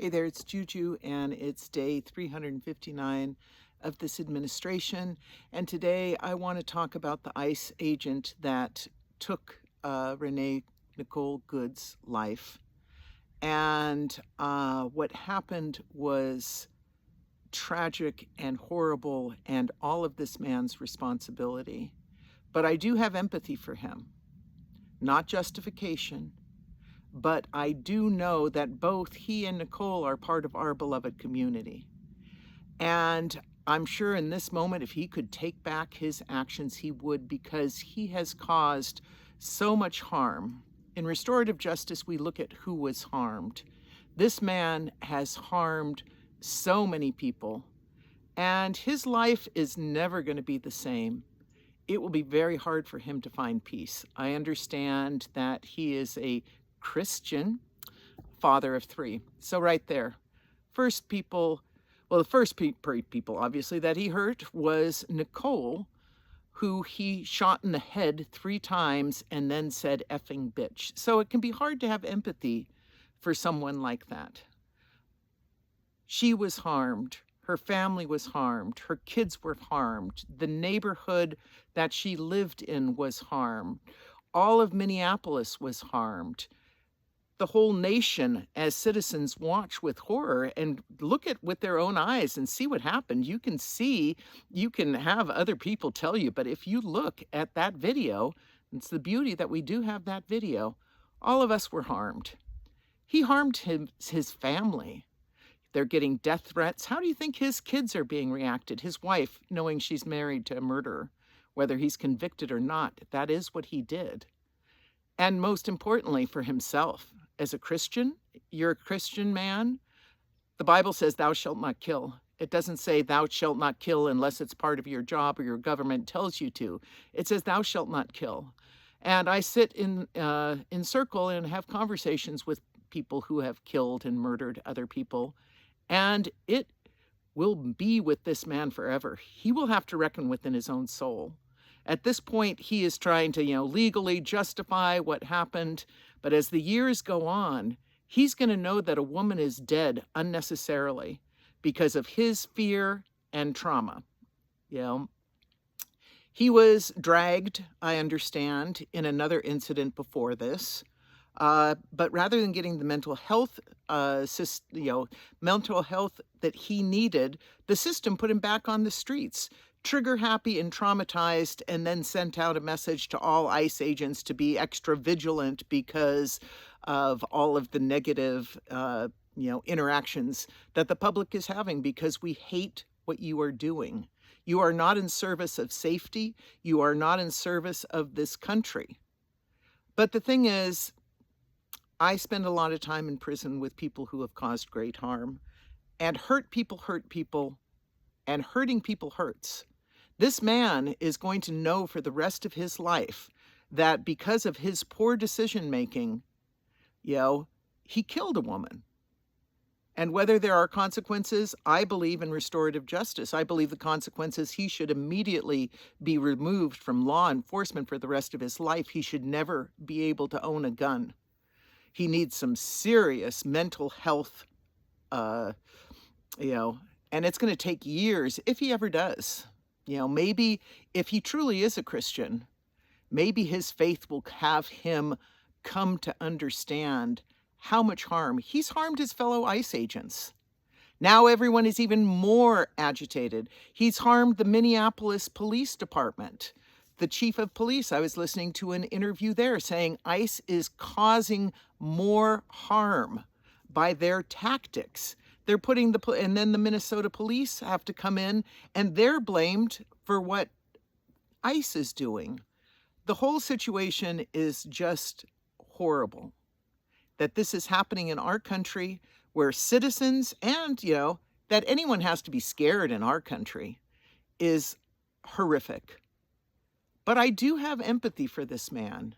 Hey there, it's Juju, and it's day 359 of this administration. And today I want to talk about the ICE agent that took Renee Nicole Good's life. And what happened was tragic and horrible, and all of this man's responsibility. But I do have empathy for him, not justification. But I do know that both he and Nicole are part of our beloved community. And I'm sure in this moment, if he could take back his actions, he would, because he has caused so much harm. In restorative justice, we look at who was harmed. This man has harmed so many people, and his life is never going to be the same. It will be very hard for him to find peace. I understand that he is a Christian, father of three. So right there, the first people obviously that he hurt was Nicole, who he shot in the head 3 times and then said effing bitch. So it can be hard to have empathy for someone like that. She was harmed. Her family was harmed. Her kids were harmed. The neighborhood that she lived in was harmed. All of Minneapolis was harmed. The whole nation, as citizens, watch with horror and look at with their own eyes and see what happened. You can have other people tell you, but if you look at that video, it's the beauty that we do have that video. All of us were harmed. He harmed his family. They're getting death threats. How do you think his kids are being reacted? His wife, knowing she's married to a murderer, whether he's convicted or not, that is what he did. And most importantly, for himself, as a Christian, you're a Christian man. The Bible says, thou shalt not kill. It doesn't say thou shalt not kill unless it's part of your job or your government tells you to. It says thou shalt not kill. And I sit in circle and have conversations with people who have killed and murdered other people. And it will be with this man forever. He will have to reckon within his own soul. At this point, he is trying to, legally justify what happened. But as the years go on, he's going to know that a woman is dead unnecessarily because of his fear and trauma. He was dragged, I understand, in another incident before this. But rather than getting the mental health, mental health that he needed, the system put him back on the streets, trigger happy and traumatized, and then sent out a message to all ICE agents to be extra vigilant because of all of the negative, interactions that the public is having, because we hate what you are doing. You are not in service of safety. You are not in service of this country. But the thing is, I spend a lot of time in prison with people who have caused great harm, and hurt people, and hurting people hurts. This man is going to know for the rest of his life that because of his poor decision making, he killed a woman. And whether there are consequences, I believe in restorative justice. I believe the consequences, he should immediately be removed from law enforcement for the rest of his life. He should never be able to own a gun. He needs some serious mental health, and it's going to take years if he ever does. Maybe if he truly is a Christian, maybe his faith will have him come to understand how much harm he's harmed his fellow ICE agents. Now everyone is even more agitated. He's harmed the Minneapolis Police Department. The chief of police, I was listening to an interview there saying ICE is causing more harm by their tactics. They're putting and then the Minnesota police have to come in and they're blamed for what ICE is doing. The whole situation is just horrible. That this is happening in our country, where citizens and, that anyone has to be scared in our country, is horrific. But I do have empathy for this man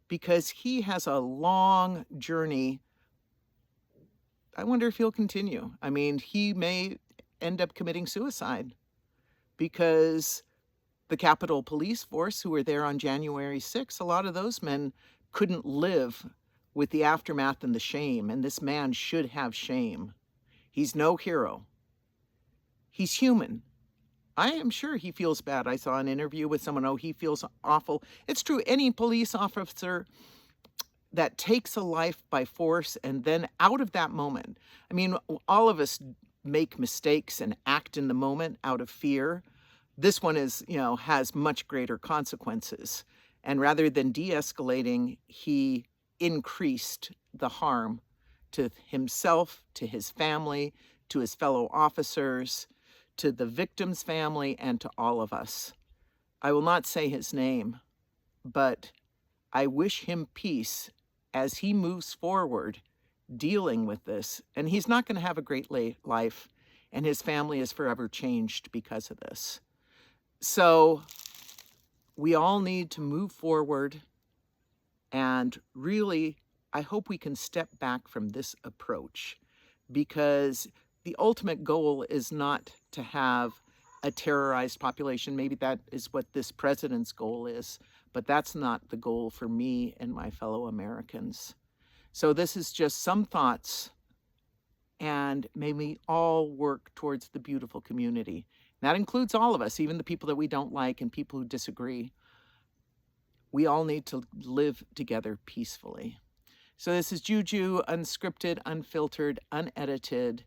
because he has a long journey. I wonder if he'll continue. I mean, he may end up committing suicide because the Capitol Police Force, who were there on January 6th, a lot of those men couldn't live with the aftermath and the shame, and this man should have shame. He's no hero. He's human. I am sure he feels bad. I saw an interview with someone, oh, he feels awful. It's true. Any police officer that takes a life by force and then out of that moment, I mean, all of us make mistakes and act in the moment out of fear. This one is, has much greater consequences. And rather than de-escalating, he increased the harm to himself, to his family, to his fellow officers, to the victim's family, and to all of us. I will not say his name, but I wish him peace as he moves forward dealing with this. And he's not going to have a great life, and his family is forever changed because of this. So we all need to move forward, and really, I hope we can step back from this approach, because the ultimate goal is not to have a terrorized population. Maybe that is what this president's goal is, but that's not the goal for me and my fellow Americans. So this is just some thoughts, and may we all work towards the beautiful community. That includes all of us, even the people that we don't like and people who disagree. We all need to live together peacefully. So this is Juju, unscripted, unfiltered, unedited,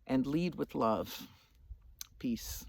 and lead with love. Peace.